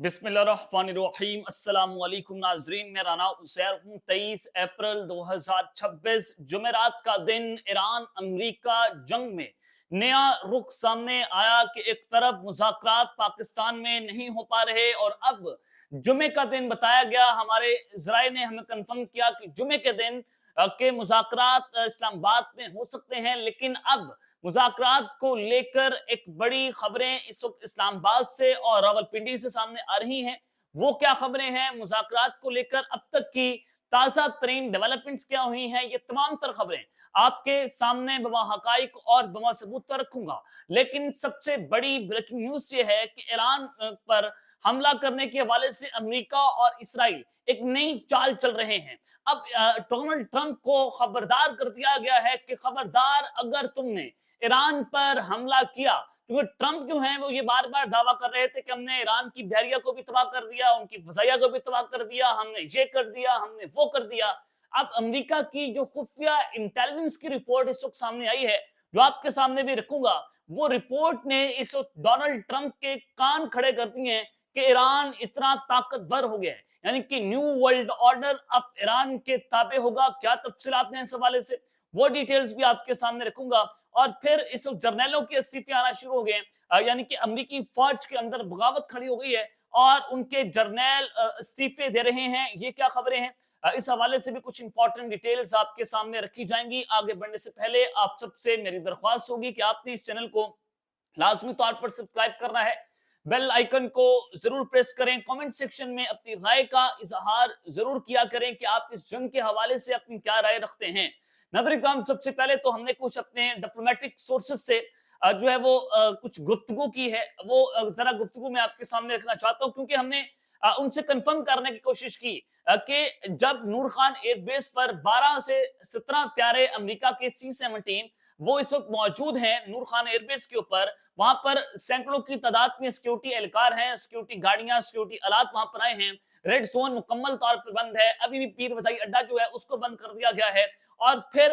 बिस्मिल्लाहिर्रहमानिर्रहीम अस्सलाम वालेकुम नाजरीन, मैं राना उज़ैर हूँ। 23 अप्रैल 2026 जुमेरात का दिन ईरान अमेरिका जंग में नया रुख सामने आया कि एक तरफ मुज़ाकरात पाकिस्तान में नहीं हो पा रहे और अब जुमे का दिन बताया गया। हमारे ज़राए ने हमें कंफर्म किया कि जुमे के दिन के मुज़ाकरात इस्लामाबाद में हो सकते हैं, लेकिन अब मुज़ाकरात को लेकर एक बड़ी खबरें इस वक्त इस्लामाबाद से और रावलपिंडी से सामने आ रही हैं। वो क्या खबरें हैं, मुज़ाकरात को लेकर अब तक की ताज़ा तरीन डेवलपमेंट्स क्या हुई हैं, ये तमाम तर खबरें आपके सामने बमा हकाइक और बमा सबूत पर रखूंगा। लेकिन सबसे बड़ी ब्रेकिंग न्यूज़ ये है कि ईरान पर हमला करने के हवाले से अमेरिका और इसराइल एक नई चाल चल रहे हैं। अब डोनाल्ड ट्रंप को खबरदार कर दिया गया है कि खबरदार, अगर तुमने ईरान पर हमला किया, क्योंकि ट्रंप जो है वो ये बार बार दावा कर रहे थे कि हमने ईरान की बहरिया को भी तबाह कर दिया, उनकी फजाइया को भी तबाह कर दिया, हमने ये कर दिया, हमने वो कर दिया। अब अमेरिका की जो खुफिया इंटेलिजेंस की रिपोर्ट इस वक्त सामने आई है, जो आपके सामने भी रखूंगा, वो रिपोर्ट ने इस वक्त डोनाल्ड ट्रंप के कान खड़े कर दिए हैं कि ईरान इतना ताकतवर हो गया है, यानी कि न्यू वर्ल्ड ऑर्डर अब ईरान के ताबे होगा। क्या तफसीलात हैं इस हवाले से, वो डिटेल्स भी आपके सामने रखूंगा। और फिर इस जर्नैलों की स्थिति आना शुरू हो गए, यानी कि अमेरिकी फौज के अंदर बगावत खड़ी हो गई है और उनके जर्नैल इस्तीफे दे रहे हैं। ये क्या खबरें हैं, इस हवाले से भी कुछ इंपॉर्टेंट डिटेल्स आपके सामने रखी जाएंगी। आगे बढ़ने से पहले आप सबसे मेरी दरख्वास्त होगी कि आपने इस चैनल को लाजमी तौर पर सब्सक्राइब करना है, बेल आइकन को जरूर प्रेस करें, कमेंट सेक्शन में अपनी राय का इजहार जरूर किया करें कि आप इस जंग के हवाले से अपनी क्या राय रखते हैं। नाज़रीन, सबसे पहले तो हमने कुछ अपने डिप्लोमेटिक सोर्सेज से जो है वो कुछ गुफ्तगू की है, वो जरा गुफ्तगू मैं आपके सामने रखना चाहता हूँ, क्योंकि हमने उनसे कंफर्म करने की कोशिश की कि जब नूर खान एयरबेस पर 12 से 17 त्यारे अमेरिका के C-17 वो इस वक्त मौजूद हैं नूर खान एयरबेस के ऊपर, वहां पर सैकड़ों की तादाद में सिक्योरिटी एहलकार हैं, सिक्योरिटी गाड़ियां, सिक्योरिटी आलात वहां पर आए हैं। रेड जोन मुकम्मल तौर पर बंद है, अभी भी पीर वधाई अड्डा जो है उसको बंद कर दिया गया है। और फिर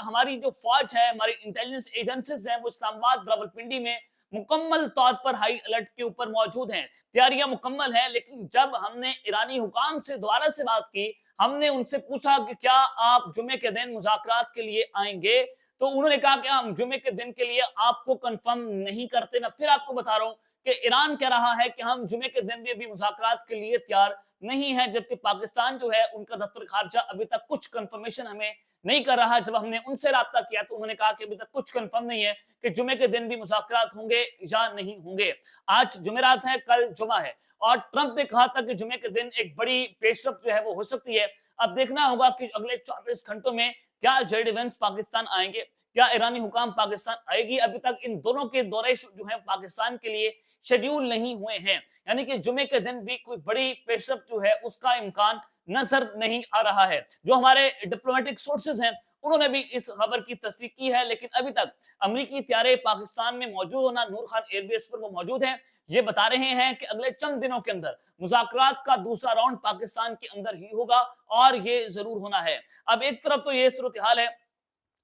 हमारी जो फौज है, हमारी इंटेलिजेंस एजेंसीज हैं, वो इस्लामाबाद रावलपिंडी में मुकम्मल तौर पर हाई अलर्ट के ऊपर मौजूद हैं, तैयारियां मुकम्मल हैं। लेकिन जब हमने ईरानी हुकाम से दोबारा से बात की, हमने उनसे पूछा कि क्या आप जुमे के दिन मुज़ाकरात के लिए आएंगे, तो उन्होंने कहा कि हम जुमे के दिन के लिए आपको कंफर्म नहीं करते। मैं फिर आपको बता रहा हूं कि ईरान कह रहा है कि हम जुमे के दिन भी मुज़ाकरात के लिए तैयार नहीं है, जबकि पाकिस्तान जो है उनका दफ्तर खारजा अभी तक कुछ कंफर्मेशन हमें नहीं कर रहा। जब हमने उनसे राब्ता किया तो उन्होंने कहा कि अभी तक कुछ कंफर्म नहीं है कि जुमे के दिन भी मुज़ाकरात होंगे या नहीं होंगे। आज जुमेरात है, कल जुमा है, और ट्रंप ने कहा था कि जुमे के दिन एक बड़ी पेशरफ जो है वो हो सकती है। अब देखना होगा कि अगले 24 घंटों में क्या जेड इवेंट्स पाकिस्तान आएंगे, क्या ईरानी हुकाम पाकिस्तान आएगी। अभी तक इन दोनों के दौरे जो है पाकिस्तान के लिए शेड्यूल नहीं हुए हैं, यानी कि जुमे के दिन भी कोई बड़ी पेशरफ जो है उसका इम्कान नजर नहीं आ रहा है। जो हमारे डिप्लोमेटिक सोर्सेज हैं उन्होंने भी इस खबर की तस्दीक की है, लेकिन अभी तक अमरीकी त्यारे पाकिस्तान में मौजूद होना, नूर खान एयरबेस पर वो मौजूद हैं, ये बता रहे हैं कि अगले चंद दिनों के अंदर मुज़ाकरात का दूसरा राउंड पाकिस्तान के अंदर ही होगा और ये जरूर होना है। अब एक तरफ तो ये सूरत हाल है,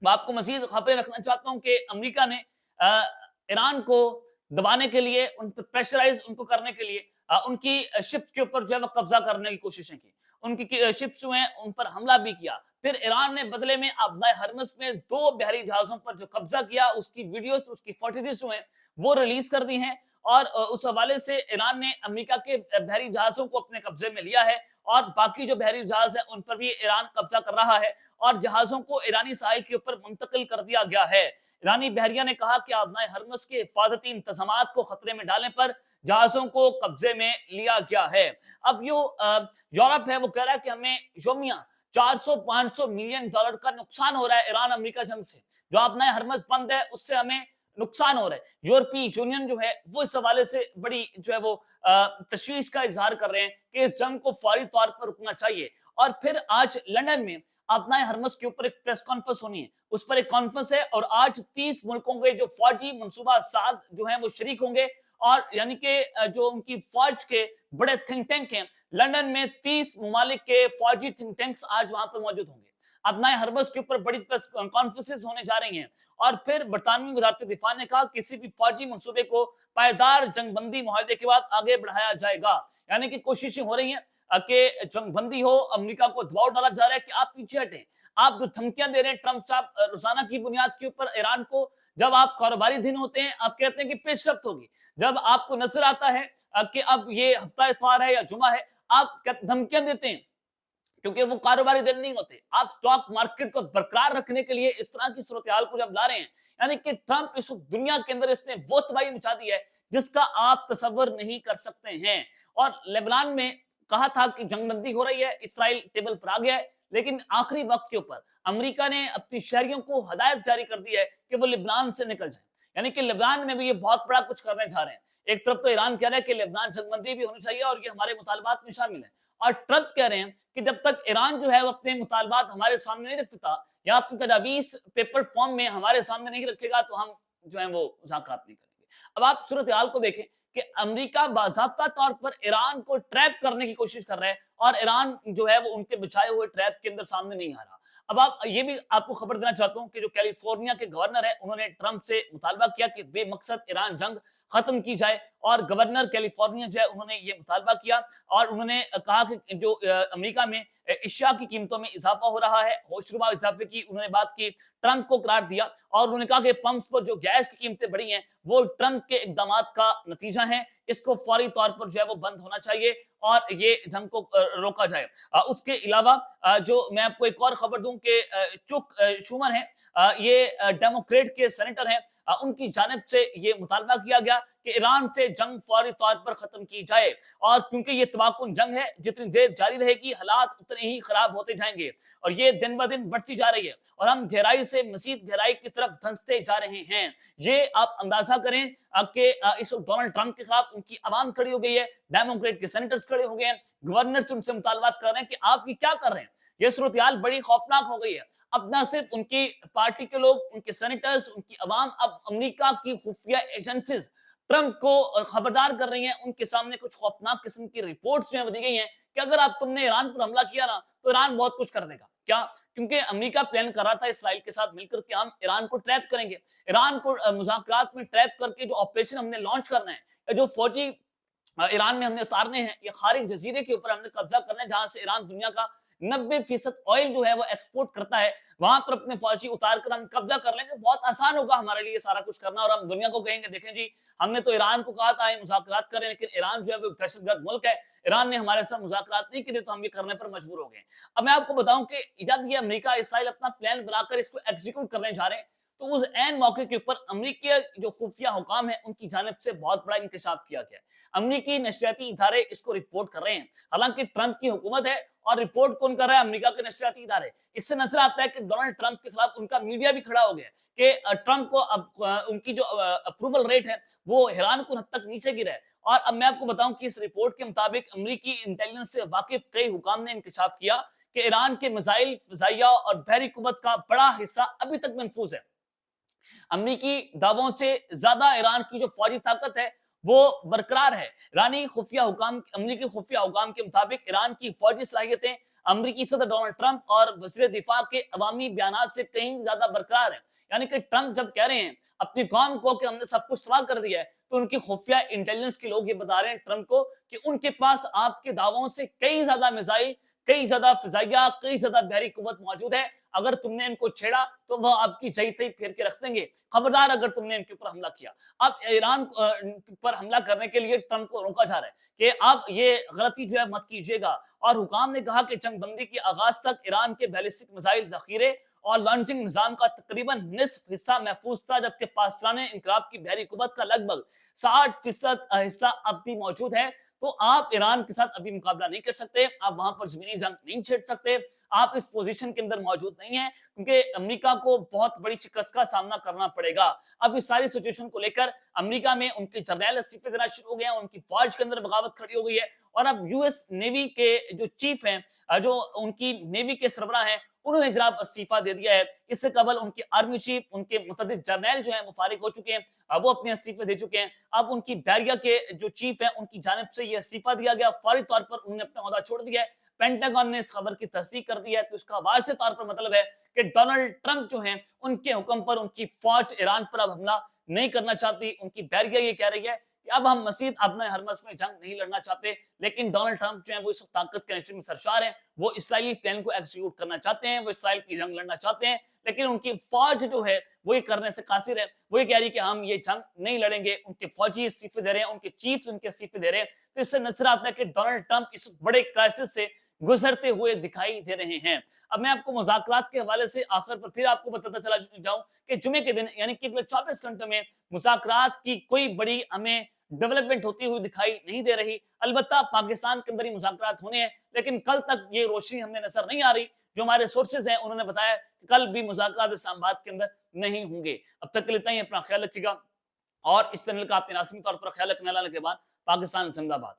मैं आपको मजीद खबरें रखना चाहता हूं कि अमेरिका ने ईरान को दबाने के लिए, उन पर प्रेशराइज उनको करने के लिए उनकी शिप्स के ऊपर जो है वो कब्जा करने की कोशिशें की, उनकी शिप्स जो हैं उन पर हमला भी किया। फिर ईरान ने बदले में आबनाए हरमस में 2 बहरी जहाजों पर जो कब्जा किया, उसकी वीडियोस, उसकी फुटेजेस जो हैं वो रिलीज कर दी हैं। और उस हवाले से ईरान ने अमेरिका के बहरी जहाजों को अपने कब्जे में लिया है और बाकी जो बहरी जहाज है उन पर भी ईरान कब्जा कर रहा है और जहाजों को ईरानी साहिल के ऊपर मुंतकिल कर दिया गया है। ईरानी बहरिया ने कहा कि आबनाए हरमस के हिफाजती इंतजाम को खतरे में डालने पर जहाजों को कब्जे में लिया गया है। अब यूरोप है वो कह रहा है कि हमें योमिया 400-500 मिलियन डॉलर का नुकसान हो रहा है ईरान अमेरिका जंग से। जो आबनाए हरमस बंद है उससे हमें नुकसान हो रहा है। यूरोपीय यूनियन जो है वो इस हवाले से बड़ी जो है वो तशवीश का इजहार कर रहे हैं कि इस जंग को फौरी तौर पर रुकना चाहिए। और फिर आज लंदन में आबनाए हरमस के ऊपर एक प्रेस कॉन्फ्रेंस होनी है, उस पर एक कॉन्फ्रेंस है और आज 30 मुल्कों के जो फौजी मनसूबा साद जो है वो शरीक होंगे। और यानी कि जो उनकी फौज के बड़े थिंक टैंक हैं लंदन में, 30 ममालिक के फौजी थिंक टैंक्स आज वहां पर मौजूद होंगे। अब नए हर्बस के ऊपर बड़ी कॉन्फ्रेंसेस होने जा रही हैं। और फिर बरतानवी वजारत दिफा ने कहा किसी भी फौजी मंसूबे को पायदार जंगबंदी मुआहदे के बाद आगे बढ़ाया जाएगा। यानी कि कोशिशें हो रही हैं कि जंगबंदी हो, अमेरिका को दबाव डाला जा रहा है कि आप पीछे हटें। आप जो धमकियां दे रहे हैं ट्रंप साहब रोजाना की बुनियाद के ऊपर ईरान को, जब आप कारोबारी दिन होते हैं आप कहते हैं कि पेशरफ्त होगी, जब आपको नजर आता है कि अब ये हफ्ता इतवार है या जुमा है, आप धमकियां देते हैं क्योंकि वो कारोबारी दिन नहीं होते। आप स्टॉक मार्केट को बरकरार रखने के लिए इस तरह की सूरत को जब ला रहे हैं, यानी कि ट्रंप इस दुनिया के अंदर इसने वो तबाही मचा दी है जिसका आप तसव्वुर नहीं कर सकते हैं। और लेबनान में कहा था कि जंगबंदी हो रही है, इसराइल टेबल पर आ गया है, लेकिन आखिरी वक्त के ऊपर अमेरिका ने अपनी शहरियों को हदायत जारी कर दी है कि वो लेबनान से निकल जाए। यानी कि लेबनान में भी ये बहुत बड़ा कुछ करने जा रहे हैं। एक तरफ तो ईरान कह रहा है कि लेबनान जंगबंदी भी होनी चाहिए और ये हमारे मुतालबात में शामिल है, और ट्रंप कह रहे हैं कि जब तक ईरान जो है वो अपने मुतालबात हमारे सामने नहीं रखता या अपनी तजावीज पेपर फॉर्म में हमारे सामने नहीं रखेगा तो हम जो है वो मुज़ाकरात नहीं करेंगे। अब आप सूरत हाल को देखें कि अमेरिका बाज़ाब्ता तौर पर ईरान को ट्रैप करने की कोशिश कर रहा है और ईरान जो है वो उनके बिछाए हुए ट्रैप के अंदर सामने नहीं आ रहा। अब आप ये भी आपको खबर देना चाहता हूं कि जो कैलिफोर्निया के गवर्नर है उन्होंने ट्रंप से मुतालबा किया कि बेमकसद ईरान जंग खत्म की जाए, और गवर्नर कैलिफोर्निया जो है उन्होंने ये मुतालबा किया और उन्होंने कहा कि जो अमेरिका में एशिया की कीमतों में इजाफा हो रहा है, होशरुबा इजाफे की उन्होंने बात की, ट्रंप को करार दिया और उन्होंने कहा कि पंप्स पर जो गैस की कीमतें बढ़ी हैं वो ट्रंप के इकदाम का नतीजा है, इसको फौरी तौर पर जो है वो बंद होना चाहिए और ये जंग को रोका जाए। उसके अलावा जो मैं आपको एक और खबर दूं कि चुक शूमर है, ये डेमोक्रेट के सेनेटर हैं, उनकी जानिब से ये मुतालबा किया गया कि ईरान से जंग फौरी तौर पर खत्म की जाए, और क्योंकि ये तबाकुन जंग है, जितनी देर जारी रहेगी हालात उतने ही खराब होते जाएंगे और ये दिन ब दिन बढ़ती जा रही है और हम गहराई से मजीद गहराई की तरफ धंसते जा रहे हैं। ये आप अंदाजा करें कि इस डोनाल्ड ट्रंप के खिलाफ उनकी आवाम खड़ी हो गई है, डेमोक्रेट के सेनेटर्स खड़े हो गए हैं, गवर्नर से उनसे मुतालबात कर रहे हैं कि आप ये क्या कर रहे हैं। ये सूरत बड़ी खौफनाक हो गई है। अब ना सिर्फ उनकी पार्टी के लोग, उनके सेनेटर्स, उनकी आवाम, अब अमेरिका की खुफिया एजेंसीज ट्रंप को खबरदार कर रही हैं। उनके सामने कुछ खौफनाक किस्म की रिपोर्ट्स जो दी गई हैं कि अगर आप तुमने ईरान पर हमला किया ना तो ईरान बहुत कुछ कर देगा। क्या? क्योंकि अमेरिका प्लान कर रहा था इसराइल के साथ मिलकर के हम ईरान को ट्रैप करेंगे, ईरान को मुज़ाकरात में ट्रैप करके जो ऑपरेशन हमने लॉन्च करना है, जो फौजी ईरान में हमने उतारने हैं, ये खारिज जजीरे के ऊपर हमने कब्जा करना है, जहां से ईरान दुनिया का 90% ऑयल जो है वो एक्सपोर्ट करता है, वहां पर अपने फौजी उतार कर हम कब्जा कर लेंगे। बहुत आसान होगा हमारे लिए सारा कुछ करना और हम दुनिया को कहेंगे देखें जी हमने तो ईरान को कहा था मुज़ाकरात करें, लेकिन ईरान जो है वो दहशतगर्द मुल्क है, ईरान ने हमारे साथ मुज़ाकरात नहीं किए तो हम ये करने पर मजबूर हो गए। अब मैं आपको बताऊं कि जब ये अमेरिका इसराइल अपना प्लान बनाकर इसको एग्जीक्यूट करने जा रहे हैं तो उस एन मौके के ऊपर अमेरिकी जो खुफिया हुकाम है उनकी जानिब से बहुत बड़ा इंकशाफ किया गया है। अमेरिकी नशरियाती इदारे इसको रिपोर्ट कर रहे हैं, हालांकि ट्रंप की हुकूमत है और रिपोर्ट कौन कर रहा है? अमेरिका के नशरियाती इदारे। इससे नजर आता है कि डोनाल्ड ट्रंप के खिलाफ उनका मीडिया भी खड़ा हो गया कि ट्रंप को अब उनकी जो अप्रूवल रेट है वो हैरानकुन हद तक नीचे गिरा है। और अब मैं आपको बताऊं कि इस रिपोर्ट के मुताबिक अमेरिकी इंटेलिजेंस से वाकिफ कई हुकाम ने इंकशाफ किया कि ईरान के मिसाइल, फिजाइया और बहरी कुव्वत का बड़ा हिस्सा अभी तक महफूज है। अमेरिकी दावों से ज्यादा ईरान की जो फौजी ताकत है वो बरकरार है। ईरानी खुफिया हुकाम, अमेरिकी खुफिया हुकाम के मुताबिक ईरान की फौजी सलाहियतें अमेरिकी सदर डोनाल्ड ट्रंप और वज़ीर दिफा के अवामी बयान से कहीं ज्यादा बरकरार है। यानी कि ट्रंप जब कह रहे हैं अपनी कौम को कि हमने सब कुछ तबाह कर दिया है, तो उनकी खुफिया इंटेलिजेंस के लोग ये बता रहे हैं ट्रंप को कि उनके पास आपके दावों से कई ज्यादा मिसाइल, कई ज्यादा फिजाइया, कई ज्यादा बहरी कुव्वत मौजूद है। अगर तुमने इनको छेड़ा तो वह आपकी जई तई फेर के रख देंगे, खबरदार अगर तुमने इनके ऊपर हमला किया। अब ईरान पर हमला करने के लिए ट्रंप को रोका जा रहा है कि आप ये गलती जो है मत कीजिएगा। और हुकाम ने कहा कि जंगबंदी के आगाज तक ईरान के बैलिस्टिक मिसाइल जखीरे और लॉन्चिंग निजाम का तकरीबन निस्फ हिस्सा महफूज था, जबकि पासराने इनकलाब की बहरी कुव्वत का लगभग 60% हिस्सा अब भी मौजूद है। तो आप ईरान के साथ अभी मुकाबला नहीं कर सकते, आप वहां पर जमीनी जंग नहीं छेड़ सकते, आप इस पोजीशन के अंदर मौजूद नहीं है, क्योंकि अमेरिका को बहुत बड़ी शिकस्त का सामना करना पड़ेगा। अब इस सारी सिचुएशन को लेकर अमेरिका में उनके जर्नैल इस्तीफे देना शुरू हो गए हैं, उनकी फौज के अंदर बगावत खड़ी हो गई है और अब यूएस नेवी के जो चीफ हैं, जो उनकी नेवी के सरबराह हैं, انہوں نے جناب استعفیٰ دے دیا ہے. اس سے قبل ان کے آرمی چیف، ان کے متعدد جرنیل جو ہیں وہ فارغ ہو چکے ہیں، وہ اپنے استعفے دے چکے ہیں. اب ان کی بحریہ کے جو چیف ہیں ان کی جانب سے یہ استعفیٰ دیا گیا، فوری طور پر انہوں نے اپنا عہدہ چھوڑ دیا ہے. پینٹاگون نے اس خبر کی تصدیق کر دی ہے. تو اس کا واضح طور پر مطلب ہے کہ ڈونلڈ ٹرمپ جو ہیں ان کے حکم پر ان کی فوج ایران پر اب حملہ نہیں کرنا چاہتی. ان کی بحریہ یہ کہہ رہی ہے کہ اب ہم مزید اپنے ہرمز میں جنگ نہیں لڑنا چاہتے. لیکن ڈونلڈ ٹرمپ جو ہیں وہ اس وقت طاقت کے نشے میں سرشار ہیں. وہ اسرائیلی پلان کو ایکزیکیوٹ کرنا چاہتے ہیں، وہ اسرائیل کی جنگ لڑنا چاہتے ہیں، لیکن ان کی فوج جو ہے وہ یہ کرنے سے قاصر ہے. وہ یہ کہہ رہی ہے کہ ہم یہ جنگ نہیں لڑیں گے. ان کے فوجی استعفے دے رہے ہیں، ان کے چیفز ان کے استعفے دے رہے ہیں. تو اس سے نظر آتا ہے کہ ڈونلڈ ٹرمپ اس بڑے کرائسس سے گزرتے ہوئے دکھائی دے رہے ہیں. اب میں آپ کو مذاکرات کے حوالے سے آخر پر پھر آپ کو بتاتا چلا جاؤں کہ جمعے کے دن یعنی کہ اگلے 24 گھنٹوں میں مذاکرات کی کوئی بڑی ہمیں ڈیولپمنٹ ہوتی ہوئی دکھائی نہیں دے رہی. البتہ پاکستان کے اندر ہی مذاکرات ہونے ہیں، لیکن کل تک یہ روشنی ہمیں نظر نہیں آ رہی. جو ہمارے سورسز ہیں انہوں نے بتایا کہ کل بھی مذاکرات اسلام آباد کے اندر نہیں ہوں گے. اب تک کے لیے اتنا ہی. اپنا خیال رکھیے گا اور اس چینل کا آپ نے لازمی طور پر خیال رکھنے والے کے بعد پاکستان زندہ باد.